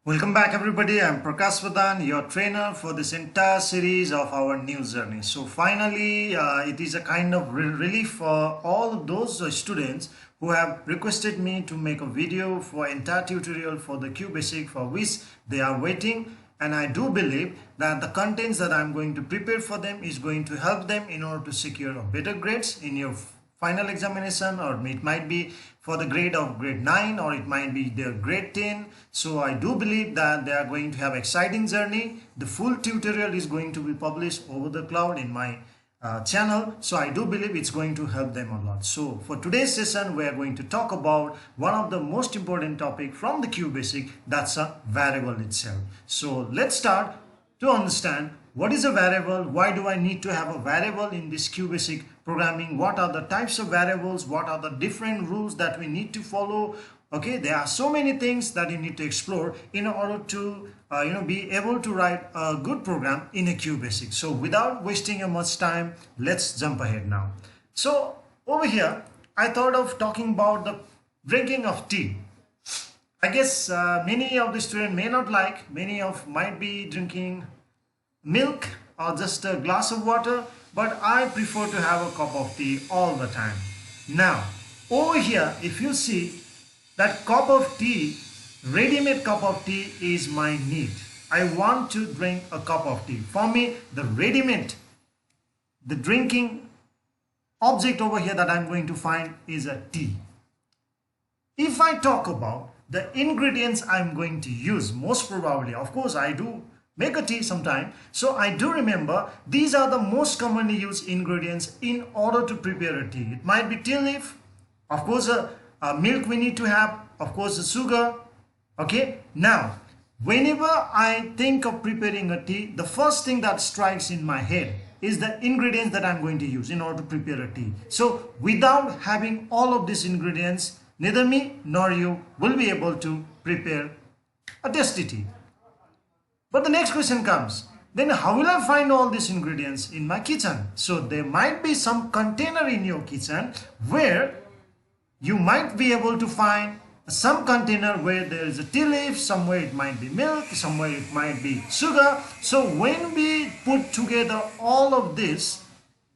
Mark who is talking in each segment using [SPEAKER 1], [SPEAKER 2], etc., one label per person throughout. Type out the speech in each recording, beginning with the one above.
[SPEAKER 1] Welcome back everybody, I'm Prakash Vadan, your trainer for this entire series of our new journey. So finally, it is a kind of relief for all those students who have requested me to make a video for entire tutorial for the QBasic, for which they are waiting. And I do believe that the contents that I'm going to prepare for them is going to help them in order to secure better grades in your final examination, or it might be for the grade of grade 9, or it might be their grade 10. So I do believe that they are going to have exciting journey. The full tutorial is going to be published over the cloud in my channel, so I do believe it's going to help them a lot. So for today's session, we are going to talk about one of the most important topic from the QBasic, that's a variable itself. So let's start to understand what is a variable, why do I need to have a variable in this QBasic programming, what are the types of variables, what are the different rules that we need to follow. Okay, there are so many things that you need to explore in order to be able to write a good program in a QBasic. So without wasting much time, let's jump ahead now. So over here, I thought of talking about the drinking of tea. I guess many of the students may not like, many of might be drinking milk or just a glass of water, but I prefer to have a cup of tea all the time. Now over here, if you see that cup of tea, ready-made cup of tea is my need. I want to drink a cup of tea. For me, the ready-made, the drinking object over here that I'm going to find is a tea. If I talk about the ingredients I'm going to use, most probably, of course I do make a tea sometime, so I do remember these are the most commonly used ingredients in order to prepare a tea. It might be tea leaf, of course milk we need to have, of course the sugar. Okay, now whenever I think of preparing a tea, the first thing that strikes in my head is the ingredients that I'm going to use in order to prepare a tea. So without having all of these ingredients, neither me nor you will be able to prepare a tasty tea. But the next question comes, then how will I find all these ingredients in my kitchen? So there might be some container in your kitchen where you might be able to find some container where there is a tea leaf, somewhere it might be milk, somewhere it might be sugar. So when we put together all of this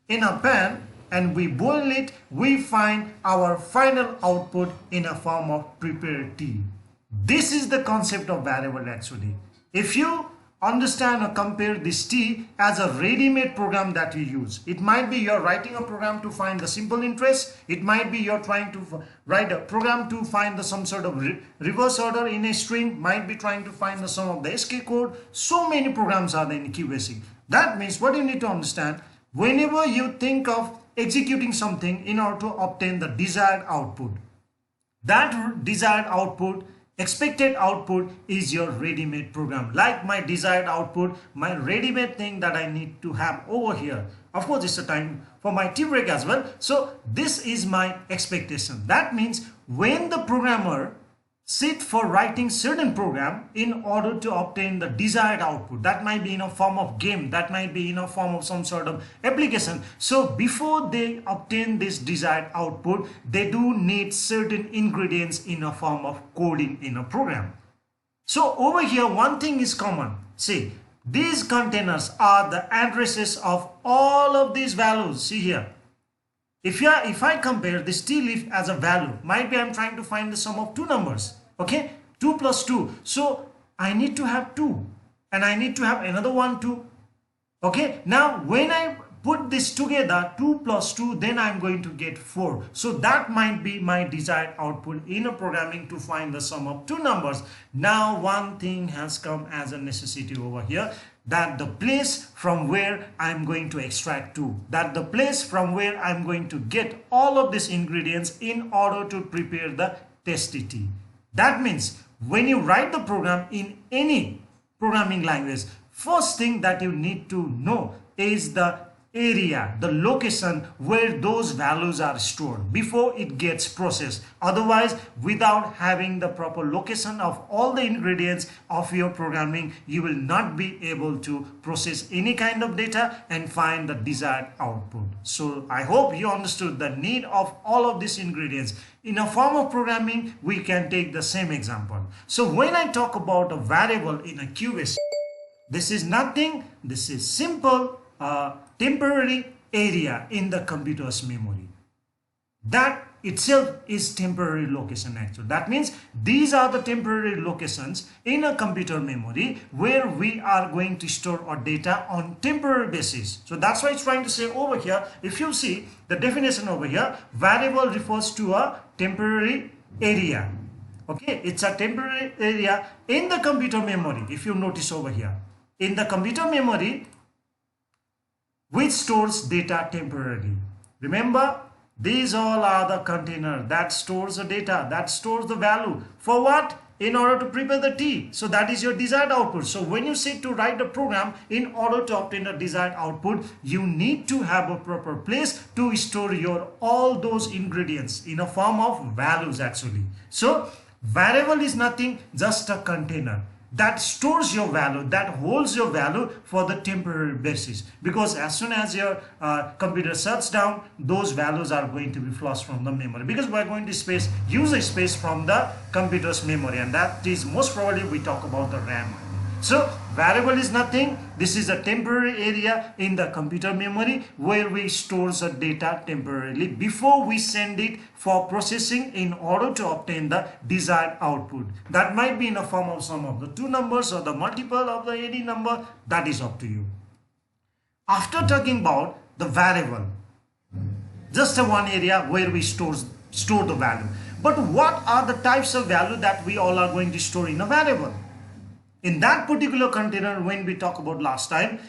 [SPEAKER 1] in a pan and we boil it, we find our final output in a form of prepared tea. This is the concept of variable actually. If you understand or compare this tea as a ready-made program that you use, it might be you're writing a program to find the simple interest, it might be you're trying to write a program to find some sort of reverse order in a string, might be trying to find the sum of the SK code. So many programs are there in QBasic. That means what you need to understand, whenever you think of executing something in order to obtain the desired output, that desired output, expected output is your ready-made program. Like my desired output, my ready-made thing that I need to have over here. Of course, it's a time for my tea break as well. So this is my expectation. That means when the programmer sit for writing certain program in order to obtain the desired output, that might be in a form of game, that might be in a form of some sort of application. So before they obtain this desired output, they do need certain ingredients in a form of coding in a program. So over here, one thing is common. See, these containers are the addresses of all of these values. See here, if I compare this tea leaf as a value, might be I'm trying to find the sum of two numbers. Okay, 2 plus 2. So I need to have 2 and I need to have another one too. Okay, now when I put this together, 2 plus 2, then I'm going to get 4. So that might be my desired output in a programming to find the sum of two numbers. Now one thing has come as a necessity over here, that the place from where I'm going to extract to, that the place from where I'm going to get all of these ingredients in order to prepare the tasty tea. That means when you write the program in any programming language, first thing that you need to know is the area, the location where those values are stored before it gets processed. Otherwise, without having the proper location of all the ingredients of your programming, you will not be able to process any kind of data and find the desired output. So I hope you understood the need of all of these ingredients. In a form of programming, we can take the same example. So when I talk about a variable in a QBasic, this is nothing, this is simple temporary area in the computer's memory. That itself is temporary location actually. That means these are the temporary locations in a computer memory where we are going to store our data on temporary basis. So that's why it's trying to say over here, if you see the definition over here, variable refers to a temporary area. Okay, it's a temporary area in the computer memory. If you notice over here, in the computer memory, which stores data temporarily. Remember, these all are the container that stores the data, that stores the value. For what? In order to prepare the tea. So that is your desired output. So when you sit to write the program, in order to obtain a desired output, you need to have a proper place to store your all those ingredients in a form of values actually. So variable is nothing, just a container that stores your value, that holds your value for the temporary basis, because as soon as your computer shuts down, those values are going to be flushed from the memory, because we are going to use a space from the computer's memory, and that is most probably we talk about the RAM. So variable is nothing, this is a temporary area in the computer memory where we store the data temporarily before we send it for processing in order to obtain the desired output. That might be in a form of sum of the two numbers or the multiple of the any number, that is up to you. After talking about the variable, just a one area where we store the value. But what are the types of value that we all are going to store in a variable? In that particular container, when we talked about last time,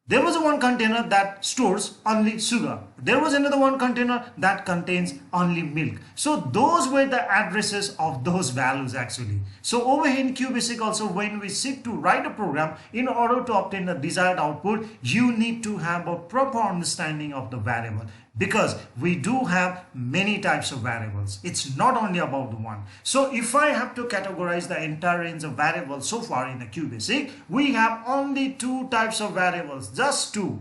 [SPEAKER 1] there was one container that stores only sugar. There was another one container that contains only milk. So those were the addresses of those values actually. So over here in QBasic also, when we sit to write a program, in order to obtain the desired output, you need to have a proper understanding of the variable. Because we do have many types of variables. It's not only about the one. So if I have to categorize the entire range of variables so far in the QBasic, we have only two types of variables, just two.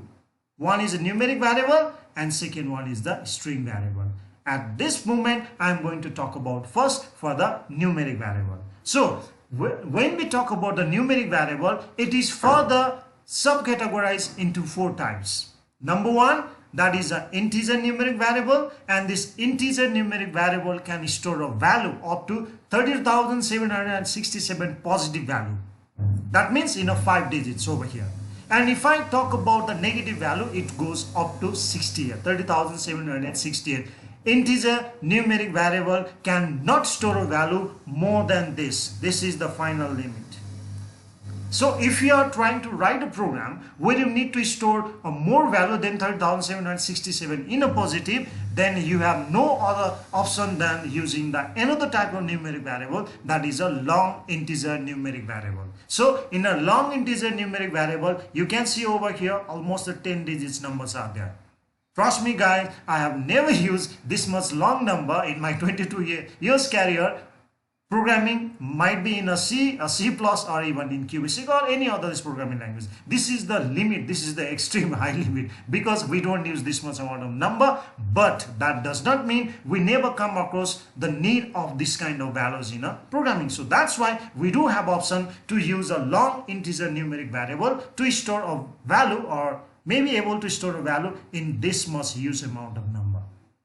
[SPEAKER 1] One is a numeric variable and second one is the string variable. At this moment, I'm going to talk about first for the numeric variable. So when we talk about the numeric variable, it is further subcategorized into four types. Number one, that is an integer numeric variable, and this integer numeric variable can store a value up to 30,767 positive value. That means in a 5 digits over here. And if I talk about the negative value, it goes up to 68, 30,768. Integer numeric variable cannot store a value more than this. This is the final limit. So if you are trying to write a program where you need to store a more value than 30,767 in a positive, then you have no other option than using the another type of numeric variable, that is a long integer numeric variable. So in a long integer numeric variable, you can see over here almost the 10 digits numbers are there. Trust me guys, I have never used this much long number in my 22 years career. Programming might be in a C plus, or even in QBasic or any other programming language. This is the limit, this is the extreme high limit, because we don't use this much amount of number. But that does not mean we never come across the need of this kind of values in a programming. So that's why we do have option to use a long integer numeric variable to store a value, or maybe able to store a value in this much huge amount of number.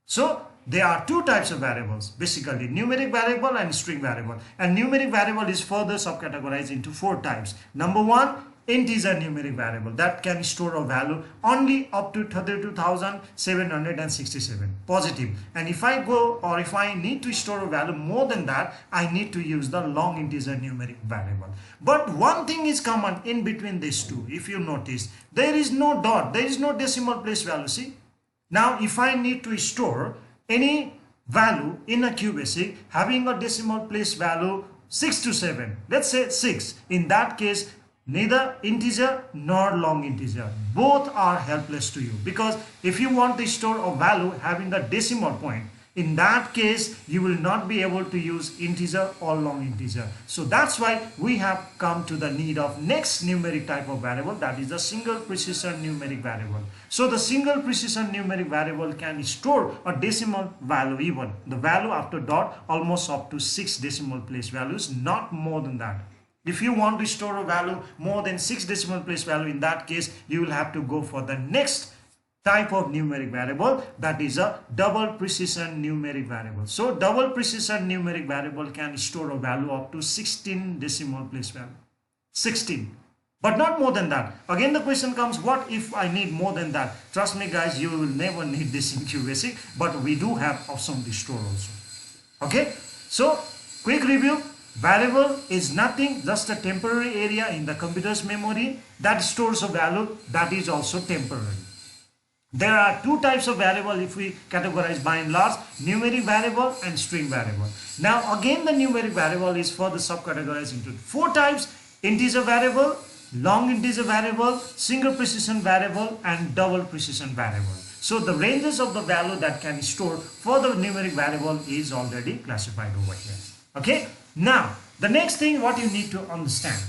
[SPEAKER 1] So there are two types of variables, basically numeric variable and string variable. And numeric variable is further subcategorized into four types. Number one, integer numeric variable that can store a value only up to 32,767 positive. And if I go, or if I need to store a value more than that, I need to use the long integer numeric variable. But one thing is common in between these two. If you notice, there is no dot, there is no decimal place value. See, now if I need to store any value in a QBasic having a decimal place value 6 to 7, let's say 6, in that case neither integer nor long integer. Both are helpless to you, because if you want to store a value having a decimal point, in that case you will not be able to use integer or long integer. So that's why we have come to the need of next numeric type of variable, that is the single precision numeric variable. So the single precision numeric variable can store a decimal value, even the value after dot almost up to 6 decimal place values, not more than that. If you want to store a value more than 6 decimal place value, in that case you will have to go for the next type of numeric variable, that is a double precision numeric variable. So double precision numeric variable can store a value up to 16 decimal place value. 16, but not more than that. Again the question comes, what if I need more than that? Trust me guys, you will never need this in QBasic, but we do have option to store also. Okay, so quick review. Variable is nothing, just a temporary area in the computer's memory that stores a value that is also temporary. There are two types of variable if we categorize by and large: numeric variable and string variable. Now again the numeric variable is further subcategorized into 4 types: integer variable, long integer variable, single precision variable, and double precision variable. So the ranges of the value that can store for the numeric variable is already classified over here. Okay, now the next thing what you need to understand,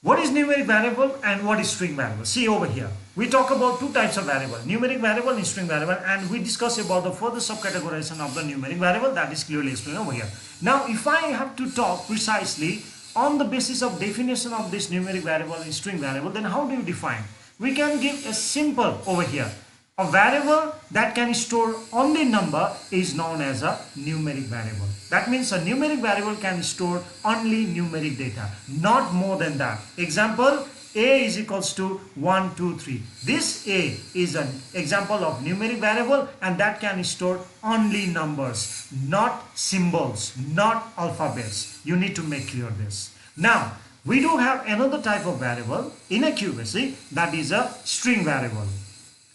[SPEAKER 1] what is numeric variable and what is string variable? See over here, we talk about 2 types of variable, numeric variable and string variable, and we discuss about the further subcategorization of the numeric variable, that is clearly explained over here. Now if I have to talk precisely on the basis of definition of this numeric variable and string variable, then how do you define? We can give a simple over here. A variable that can store only number is known as a numeric variable. That means a numeric variable can store only numeric data, not more than that. Example, a is equals to 1, 2, 3. This a is an example of numeric variable, and that can store only numbers, not symbols, not alphabets. You need to make clear this. Now, we do have another type of variable in a QBasic, that is a string variable.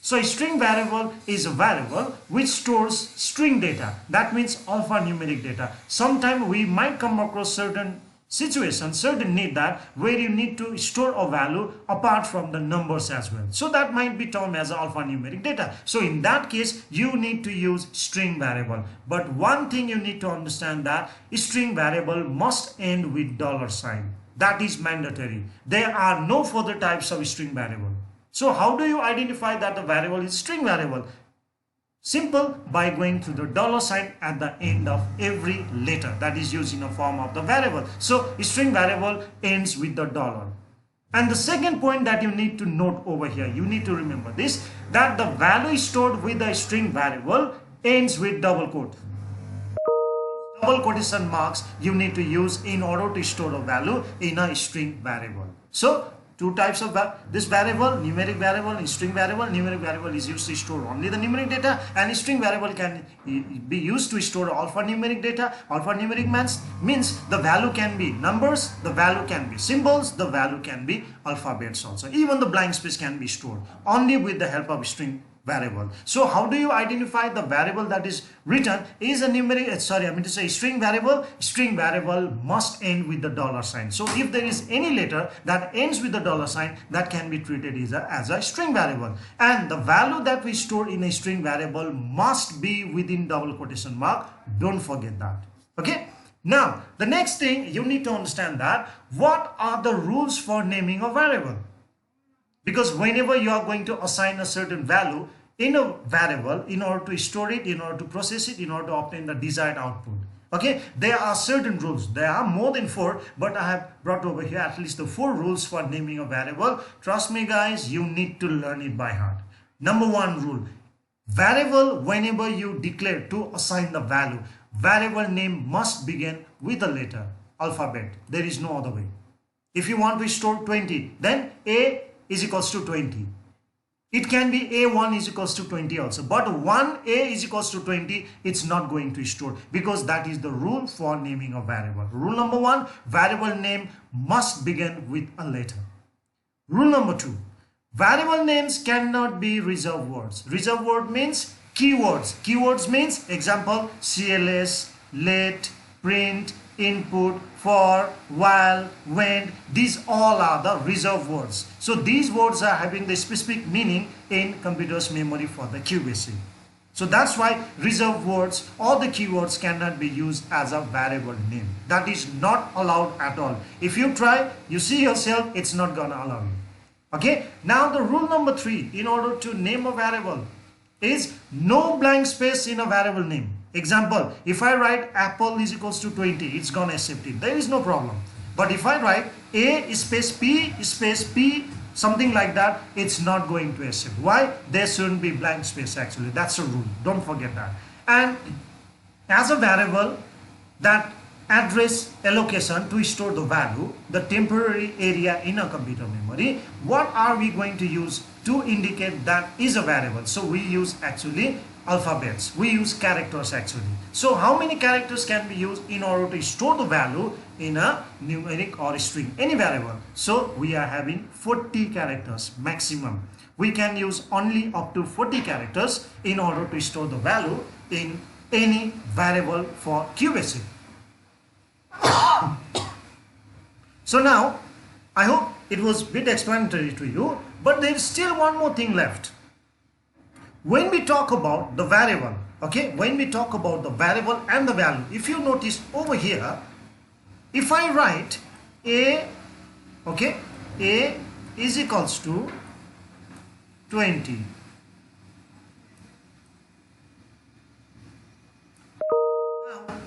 [SPEAKER 1] So a string variable is a variable which stores string data. That means alphanumeric data. Sometimes we might come across certain situations, certain need that where you need to store a value apart from the numbers as well. So that might be termed as alphanumeric data. So in that case, you need to use string variable. But one thing you need to understand, that string variable must end with $sign. That is mandatory. There are no further types of string variable. So how do you identify that the variable is string variable? Simple, by going to the $sign at the end of every letter that is used in the form of the variable. So string variable ends with the $. And the second point that you need to note over here, you need to remember this, that the value stored with the string variable ends with double quote. Double quotation marks you need to use in order to store a value in a string variable. So 2 types of this variable, numeric variable and string variable. Numeric variable is used to store only the numeric data, and string variable can be used to store alphanumeric data. Alphanumeric means the value can be numbers, the value can be symbols, the value can be alphabets also. Even the blank space can be stored only with the help of string variable. So how do you identify the variable that is written is a numeric, string variable? String variable must end with the $sign. So if there is any letter that ends with the $sign, that can be treated as a string variable. And the value that we store in a string variable must be within double quotation mark. Don't forget that. Okay. Now, the next thing you need to understand, that what are the rules for naming a variable? Because whenever you are going to assign a certain value in a variable, in order to store it, in order to process it, in order to obtain the desired output, okay, there are certain rules. There are more than 4, but I have brought over here at least the 4 rules for naming a variable. Trust me guys, you need to learn it by heart. Number 1 rule: variable, whenever you declare to assign the value, variable name must begin with a letter, alphabet. There is no other way. If you want to store 20, then A is equals to 20. It can be A1 is equals to 20 also, but 1A is equals to 20, it's not going to store, because that is the rule for naming a variable. Rule number 1, variable name must begin with a letter. Rule number 2, variable names cannot be reserved words. Reserved word means keywords. Keywords means example, CLS, let, print, input, for, while, when. These all are the reserved words. So these words are having the specific meaning in computer's memory for the QBasic. So that's why reserved words or the keywords cannot be used as a variable name. That is not allowed at all. If you try, you see yourself, it's not gonna allow you. Okay, now the rule number 3 in order to name a variable is no blank space in a variable name. Example, if I write apple is equals to 20, it's gonna accept it. There is no problem. But if I write A space P, something like that, it's not going to accept. Why? There shouldn't be blank space actually. That's a rule. Don't forget that. And as a variable, that address allocation to store the value, the temporary area in a computer memory, what are we going to use to indicate that is a variable? So we use actually alphabets. We use characters actually. So how many characters can be used in order to store the value in a numeric or string, any variable? So we are having 40 characters maximum. We can use only up to 40 characters in order to store the value in any variable for QBasic. So now I hope it was a bit explanatory to you, but there is still one more thing left. When we talk about the variable, okay, when we talk about the variable and the value, if you notice over here, if I write A, okay, A is equals to 20.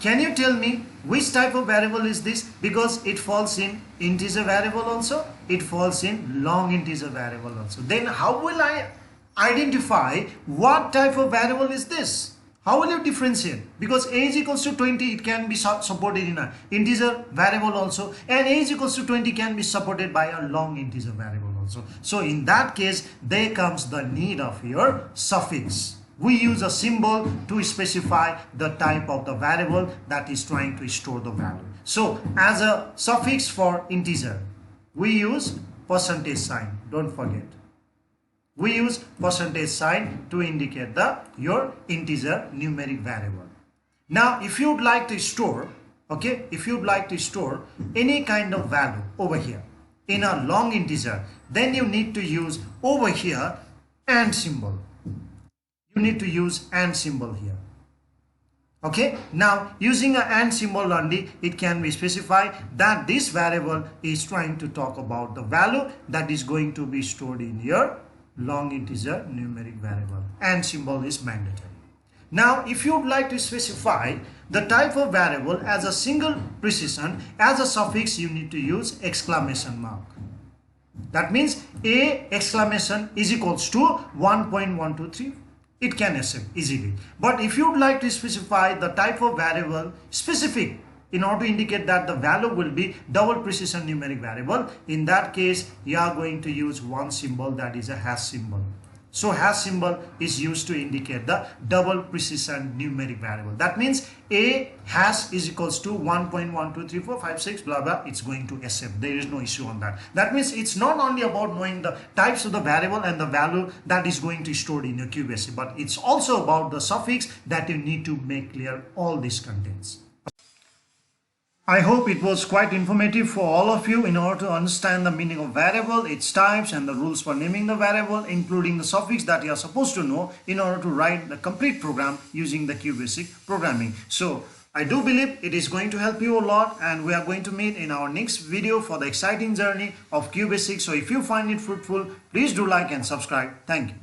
[SPEAKER 1] Can you tell me which type of variable is this? Because it falls in integer variable also, it falls in long integer variable also. Then how will I identify what type of variable is this? How will you differentiate? Because A is equals to 20, it can be supported in an integer variable also, and A is equals to 20 can be supported by a long integer variable also. So in that case, there comes the need of your suffix. We use a symbol to specify the type of the variable that is trying to store the value. So as a suffix for integer, we use percentage sign. Don't forget. We use percentage sign to indicate your integer numeric variable. Now if you'd like to store, okay, if you'd like to store any kind of value over here in a long integer, then you need to use over here and symbol. You need to use and symbol here. Okay, now using an and symbol only, it can be specified that this variable is trying to talk about the value that is going to be stored in your long integer numeric variable. And symbol is mandatory. Now if you would like to specify the type of variable as a single precision, as a suffix you need to use exclamation mark. That means A exclamation is equals to 1.123. It can accept easily. But if you would like to specify the type of variable specific in order to indicate that the value will be double precision numeric variable, in that case you are going to use one symbol, that is a hash symbol. So hash symbol is used to indicate the double precision numeric variable. That means A hash is equals to 1.123456 blah blah, it's going to accept. There is no issue on that. That means it's not only about knowing the types of the variable and the value that is going to stored in your QBasic, but it's also about the suffix that you need to make clear all these contents. I hope it was quite informative for all of you in order to understand the meaning of variable, its types and the rules for naming the variable, including the suffix that you are supposed to know in order to write the complete program using the QBasic programming. So I do believe it is going to help you a lot, and we are going to meet in our next video for the exciting journey of QBasic. So if you find it fruitful, please do like and subscribe. Thank you.